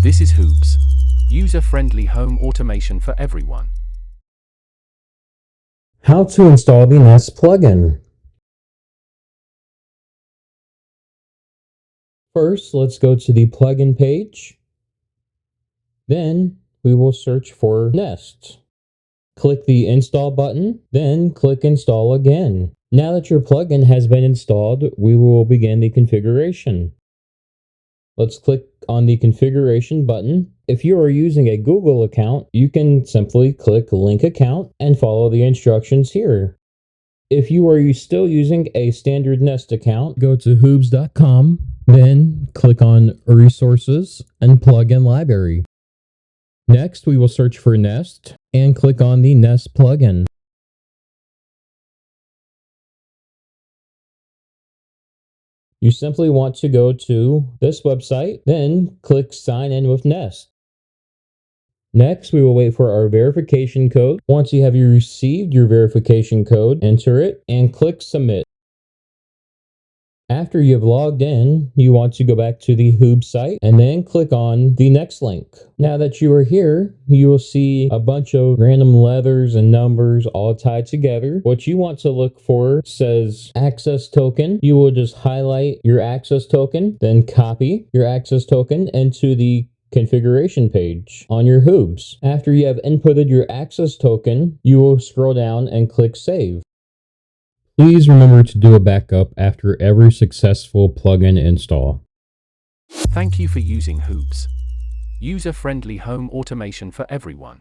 This is HOOBS, user-friendly home automation for everyone. How to install the Nest plugin. First, let's go to the plugin page. Then we will search for Nest. Click the install button, then click install again. Now that your plugin has been installed, we will begin the configuration. Let's click on the configuration button. If you are using a Google account, you can simply click link account and follow the instructions here. If you are still using a standard Nest account, go to hoobs.com, then click on resources and plugin library. Next, we will search for Nest and click on the Nest plugin. You simply want to go to this website, then click Sign In with Nest. Next, we will wait for our verification code. Once you have received your verification code, enter it and click Submit. After you have logged in, you want to go back to the HOOBS site and then click on the next link. Now that you are here, you will see a bunch of random letters and numbers all tied together. What you want to look for says access token. You will just highlight your access token, then copy your access token into the configuration page on your HOOBS. After you have inputted your access token, you will scroll down and click Save. Please remember to do a backup after every successful plugin install. Thank you for using HOOBS, user-friendly home automation for everyone.